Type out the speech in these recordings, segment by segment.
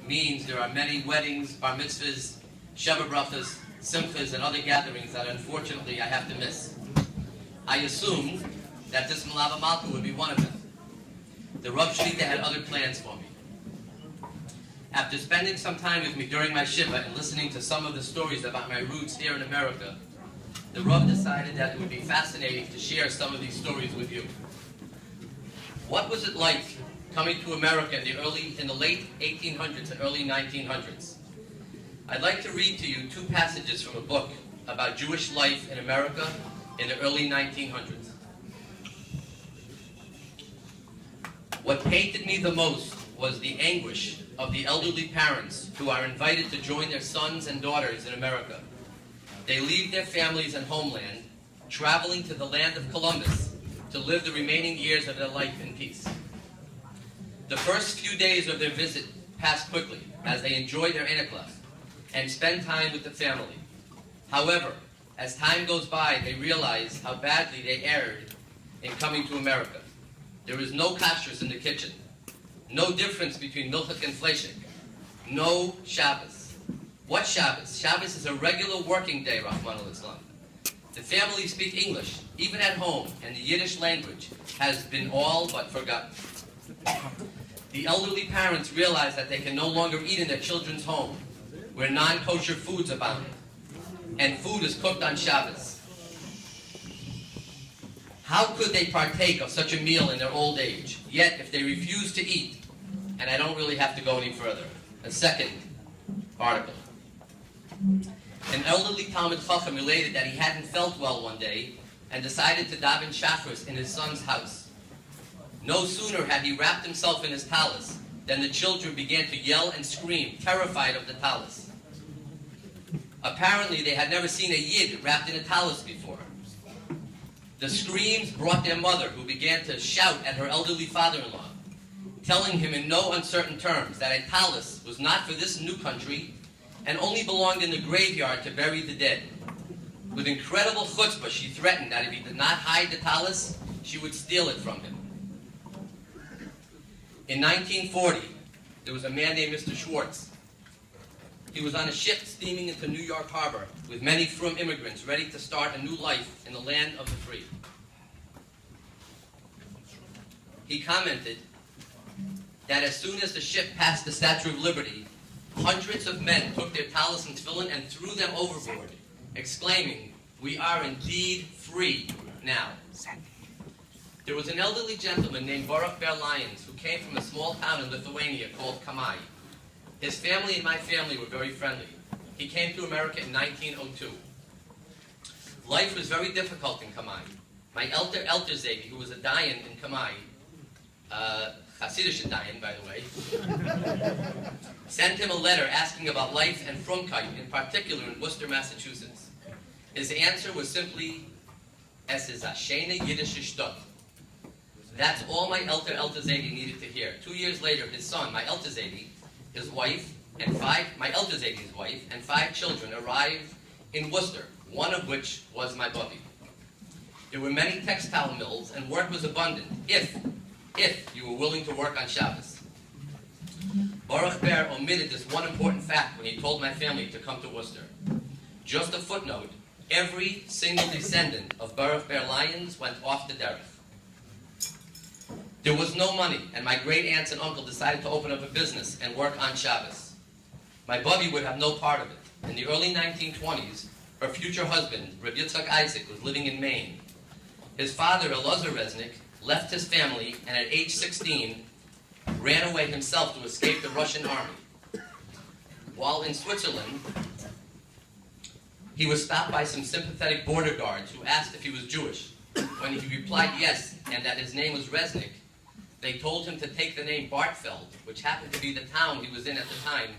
means there are many weddings, bar mitzvahs, sheva brachas, simchas, and other gatherings that unfortunately I have to miss. I assumed that this Malava Malka would be one of them. The Rav Shlita had other plans for me. After spending some time with me during my shiva and listening to some of the stories about my roots here in America, the Rav decided that it would be fascinating to share some of these stories with you. What was it like coming to America in the late 1800s and early 1900s? I'd like to read to you two passages from a book about Jewish life in America in the early 1900s. What painted me the most was the anguish of the elderly parents who are invited to join their sons and daughters in America. They leave their families and homeland, traveling to the land of Columbus to live the remaining years of their life in peace. The first few days of their visit pass quickly as they enjoy their Eneklas and spend time with the family. However, as time goes by, they realize how badly they erred in coming to America. There is no kashrus in the kitchen, no difference between milchik and fleshik, no Shabbos. What Shabbos? Shabbos is a regular working day, Rahman al-Islam. The family speak English, even at home, and the Yiddish language has been all but forgotten. The elderly parents realize that they can no longer eat in their children's home, where non-kosher foods abound, and food is cooked on Shabbos. How could they partake of such a meal in their old age? Yet, if they refuse to eat, and I don't really have to go any further. A second article. An elderly Talmud Chacham related that he hadn't felt well one day and decided to daven shachris in his son's house. No sooner had he wrapped himself in his tallis than the children began to yell and scream, terrified of the tallis. Apparently, they had never seen a Yid wrapped in a tallis before. The screams brought their mother, who began to shout at her elderly father-in-law, telling him in no uncertain terms that a tallis was not for this new country and only belonged in the graveyard to bury the dead. With incredible chutzpah, she threatened that if he did not hide the tallis, she would steal it from him. In 1940, there was a man named Mr. Schwartz. He was on a ship steaming into New York Harbor with many frum immigrants ready to start a new life in the land of the free. He commented that as soon as the ship passed the Statue of Liberty, hundreds of men took their talis and tefillin and threw them overboard, exclaiming, "We are indeed free now." There was an elderly gentleman named Baruch Ber Lyons who came from a small town in Lithuania called Kamai. His family and my family were very friendly. He came to America in 1902. Life was very difficult in Kamai. My elder Zaydi, who was a dayan in Kamai, Hasidic dayan, by the way, sent him a letter asking about life and frumkeit, in particular in Worcester, Massachusetts. His answer was simply, "Es is a shene Yiddische Stadt." That's all my elder Zaydi needed to hear. 2 years later, his son, my elder Zaydi, his wife, and my elder Zaydi's wife, and 5 children arrived in Worcester, one of which was my bubby. There were many textile mills, and work was abundant, if you were willing to work on Shabbos. Baruch Ber omitted this one important fact when he told my family to come to Worcester. Just a footnote, every single descendant of Baruch Ber Lyons went off the derech. There was no money, and my great aunts and uncle decided to open up a business and work on Shabbos. My bubby would have no part of it. In the early 1920s, her future husband, Reb Yitzchak Isaac, was living in Maine. His father, Elazar Resnick, left his family and at age 16 ran away himself to escape the Russian army. While in Switzerland, he was stopped by some sympathetic border guards who asked if he was Jewish. When he replied yes, and that his name was Resnick, they told him to take the name Bartfeld, which happened to be the town he was in at the time,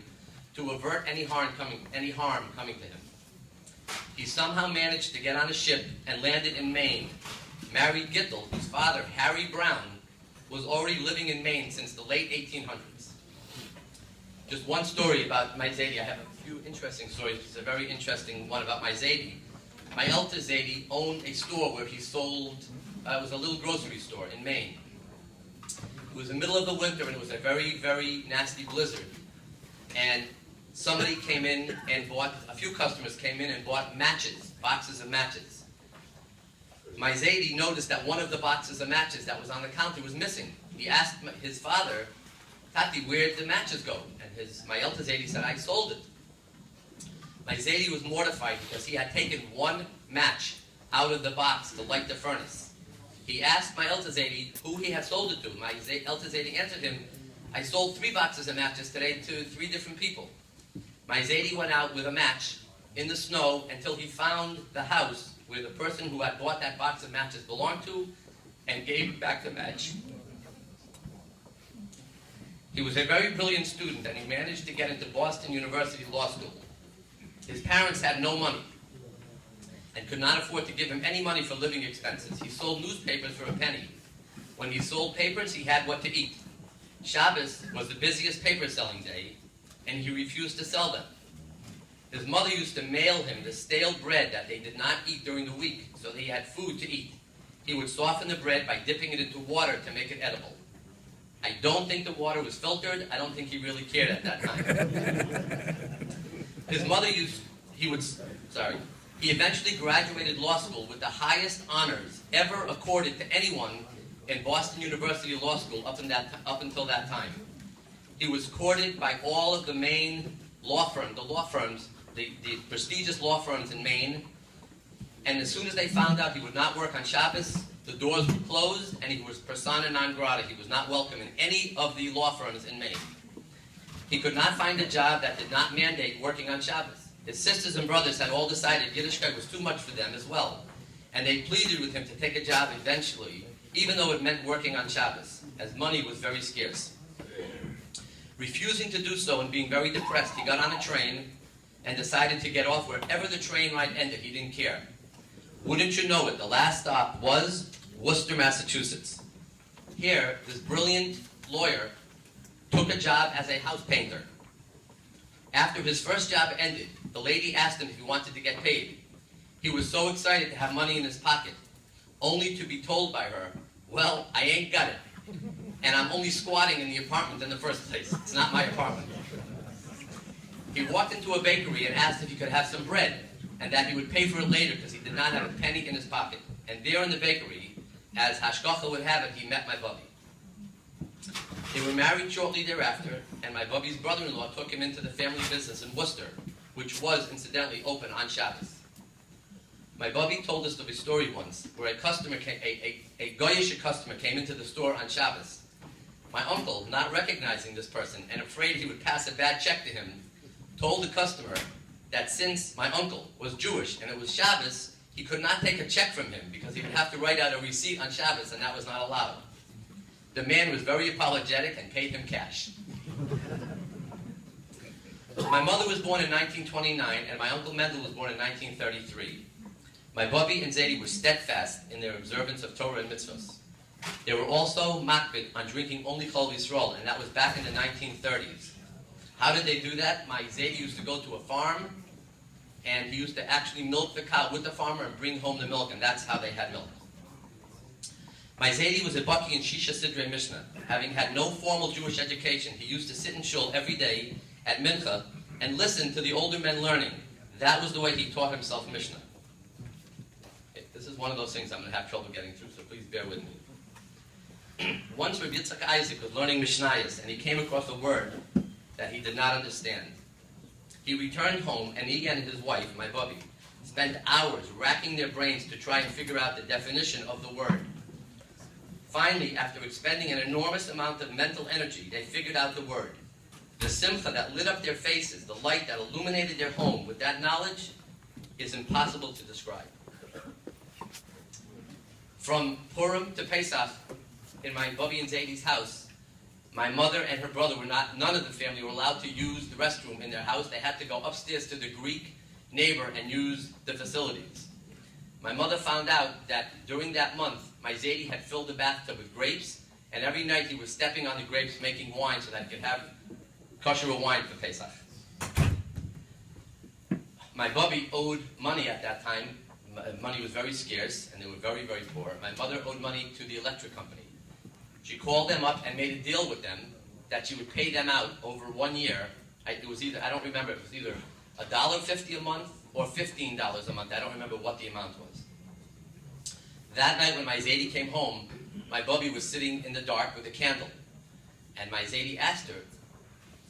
to avert any harm coming to him. He somehow managed to get on a ship and landed in Maine, married Gittel, whose father, Harry Brown, was already living in Maine since the late 1800s. Just one story about my Zaydi. I have a few interesting stories. It's a very interesting one about my Zaydi. My elder Zaydi owned a store where he sold, it was a little grocery store in Maine. It was the middle of the winter and it was a very, very nasty blizzard. and somebody came in and bought, a few customers came in and bought matches, boxes of matches. My Zaidi noticed that one of the boxes of matches that was on the counter was missing. He asked his father, Tati, where'd the matches go? And my Elta Zaidi said, I sold it. My Zaidi was mortified because he had taken one match out of the box to light the furnace. He asked my Elta Zaidi who he had sold it to. My Elta Zaidi answered him, I sold 3 boxes of matches today to 3 different people. My Zaidi went out with a match in the snow until he found the house where the person who had bought that box of matches belonged to and gave back the match. He was a very brilliant student and he managed to get into Boston University Law School. His parents had no money and could not afford to give him any money for living expenses. He sold newspapers for a penny. When he sold papers, he had what to eat. Shabbos was the busiest paper selling day, and he refused to sell them. His mother used to mail him the stale bread that they did not eat during the week, so that he had food to eat. He would soften the bread by dipping it into water to make it edible. I don't think the water was filtered. I don't think he really cared at that time. His mother he eventually graduated law school with the highest honors ever accorded to anyone in Boston University Law School up until that time. He was courted by all of the main law firms, the prestigious law firms in Maine, and as soon as they found out he would not work on Shabbos, the doors were closed and he was persona non grata. He was not welcome in any of the law firms in Maine. He could not find a job that did not mandate working on Shabbos. His sisters and brothers had all decided Yiddishkeit was too much for them as well, and they pleaded with him to take a job eventually, even though it meant working on Shabbos, as money was very scarce. Refusing to do so and being very depressed, he got on a train and decided to get off wherever the train ride ended. He didn't care. Wouldn't you know it, the last stop was Worcester, Massachusetts. Here, this brilliant lawyer took a job as a house painter. After his first job ended, the lady asked him if he wanted to get paid. He was so excited to have money in his pocket, only to be told by her, well, I ain't got it. And I'm only squatting in the apartment in the first place. It's not my apartment. He walked into a bakery and asked if he could have some bread, and that he would pay for it later because he did not have a penny in his pocket. And there in the bakery, as Hashgacha would have it, he met my Bubby. They were married shortly thereafter, and my Bubby's brother-in-law took him into the family business in Worcester, which was, incidentally, open on Shabbos. My Bubby told us of a story once where a Goyish customer came into the store on Shabbos. My uncle, not recognizing this person and afraid he would pass a bad check to him, told the customer that since my uncle was Jewish and it was Shabbos, he could not take a check from him because he would have to write out a receipt on Shabbos, and that was not allowed. The man was very apologetic and paid him cash. My mother was born in 1929, and my uncle Mendel was born in 1933. My Bubby and Zaidi were steadfast in their observance of Torah and mitzvahs. They were also makbid on drinking only Chol Yisrael, and that was back in the 1930s. How did they do that? My Zaidi used to go to a farm, and he used to actually milk the cow with the farmer and bring home the milk, and that's how they had milk. My Zaidi was a Baki in Shisha Sidrei Mishnah. Having had no formal Jewish education, he used to sit in shul every day at Mincha and listen to the older men learning. That was the way he taught himself Mishnah. Okay, this is one of those things I'm going to have trouble getting through, so please bear with me. Once Rabbi Yitzchak Isaac was learning Mishnayos, and he came across a word that he did not understand. He returned home, and he and his wife, my Bubby, spent hours racking their brains to try and figure out the definition of the word. Finally, after expending an enormous amount of mental energy, they figured out the word. The simcha that lit up their faces, the light that illuminated their home with that knowledge, is impossible to describe. From Purim to Pesach, in my Bubby and Zaidi's house, my mother and her brother none of the family were allowed to use the restroom in their house. They had to go upstairs to the Greek neighbor and use the facilities. My mother found out that during that month, my Zaidi had filled the bathtub with grapes, and every night he was stepping on the grapes making wine so that he could have kosher wine for Pesach. My Bubby owed money at that time. Money was very scarce, and they were very, very poor. My mother owed money to the electric company. She called them up and made a deal with them that she would pay them out over 1 year it was either, I don't remember, it was either $1.50 a month or $15 a month. I don't remember what the amount was. That night when my Zadie came home, my Bubby was sitting in the dark with a candle. And my Zadie asked her,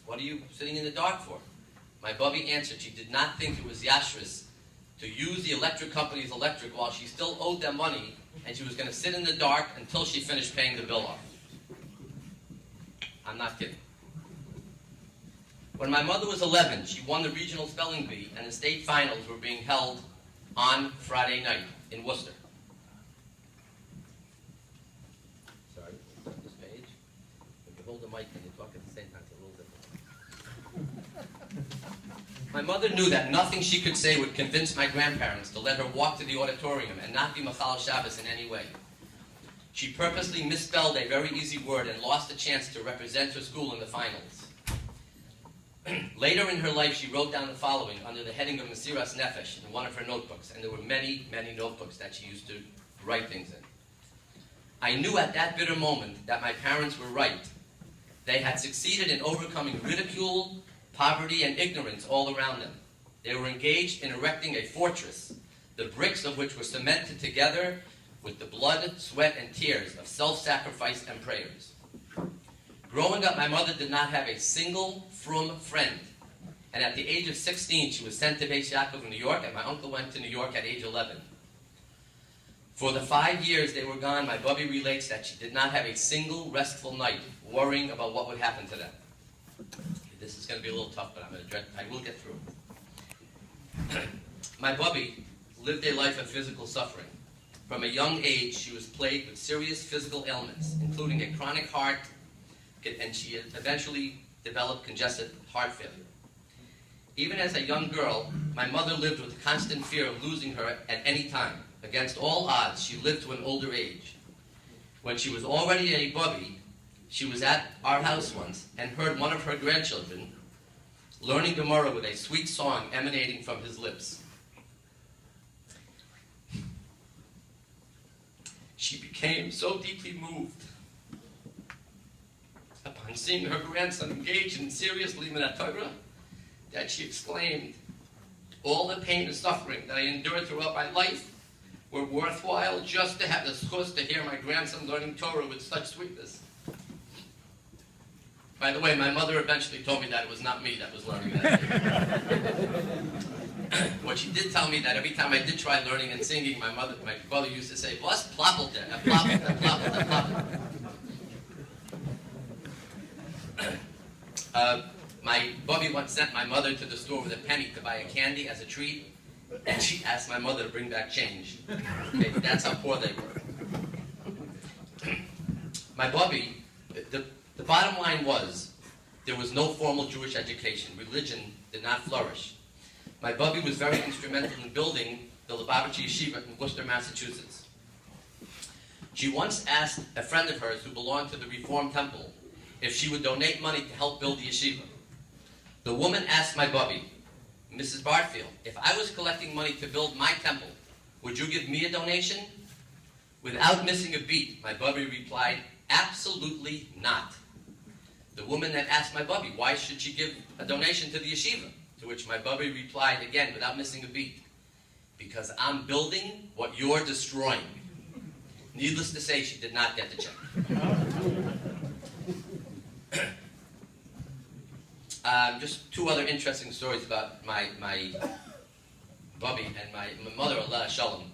"What are you sitting in the dark for?" My Bubby answered she did not think it was yashris to use the electric company's electric while she still owed them money, and she was going to sit in the dark until she finished paying the bill off. I'm not kidding. When my mother was 11, she won the regional spelling bee, and the state finals were being held on Friday night in Worcester. Sorry, this page. If you hold the mic and you talk at the same time, it's a little different. My mother knew that nothing she could say would convince my grandparents to let her walk to the auditorium and not be Machal Shabbos in any way. She purposely misspelled a very easy word and lost a chance to represent her school in the finals. Later in her life, she wrote down the following under the heading of Mesiras Nefesh in one of her notebooks, and there were many, many notebooks that she used to write things in. I knew at that bitter moment that my parents were right. They had succeeded in overcoming ridicule, poverty, and ignorance all around them. They were engaged in erecting a fortress, the bricks of which were cemented together with the blood, sweat, and tears of self-sacrifice and prayers. Growing up, my mother did not have a single frum friend. And at the age of 16, she was sent to Beis Yaakov in New York, and my uncle went to New York at age 11. For the 5 years they were gone, my Bubby relates that she did not have a single restful night worrying about what would happen to them. This is going to be a little tough, but I will get through. My Bubby lived a life of physical suffering. From a young age, she was plagued with serious physical ailments, including a chronic heart, and she eventually developed congestive heart failure. Even as a young girl, my mother lived with constant fear of losing her at any time. Against all odds, she lived to an older age. When she was already a Bubby, she was at our house once and heard one of her grandchildren learning Gemara with a sweet song emanating from his lips. She became so deeply moved upon seeing her grandson engaged in serious limanat Torah that she exclaimed, "All the pain and suffering that I endured throughout my life were worthwhile just to have the chus to hear my grandson learning Torah with such sweetness." By the way, my mother eventually told me that it was not me that was learning that. What she did tell me that every time I did try learning and singing, my brother used to say, "Was plappelte, plappelte, plappelte, plappelte." My Bubby once sent my mother to the store with a penny to buy a candy as a treat, and she asked my mother to bring back change. Okay, that's how poor they were. My Bubby, the bottom line was, there was no formal Jewish education. Religion did not flourish. My Bubby was very instrumental in building the Lubavitcher Yeshiva in Worcester, Massachusetts. She once asked a friend of hers who belonged to the Reform Temple if she would donate money to help build the yeshiva. The woman asked my Bubby, "Mrs. Bartfield, if I was collecting money to build my temple, would you give me a donation?" Without missing a beat, my Bubby replied, "Absolutely not." The woman then asked my Bubby, why should she give a donation to the yeshiva? To which my Bubby replied again, without missing a beat, "Because I'm building what you're destroying." Needless to say, she did not get the check. Just two other interesting stories about my Bubby and my mother, Allah Shalom.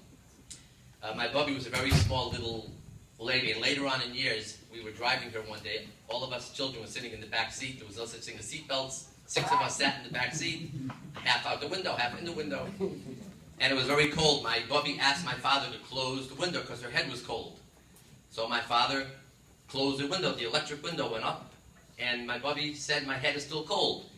My Bubby was a very small little lady, and later on in years, we were driving her one day. All of us children were sitting in the back seat. There was no such thing as seat belts. 6 of us sat in the back seat, half out the window, half in the window. And it was very cold. My Bubby asked my father to close the window because her head was cold. So my father closed the window. The electric window went up, and my Bubby said, "My head is still cold."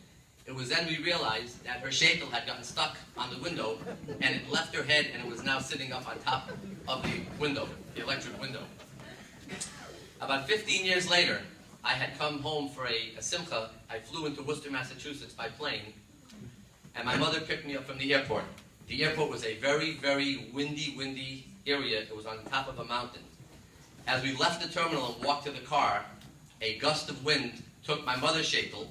It was then we realized that her sheitel had gotten stuck on the window, and it left her head, and it was now sitting up on top of the window, the electric window. About 15 years later, I had come home for a simcha. I flew into Worcester, Massachusetts by plane, and my mother picked me up from the airport. The airport was a very, very windy area. It was on top of a mountain. As we left the terminal and walked to the car, a gust of wind took my mother's sheitel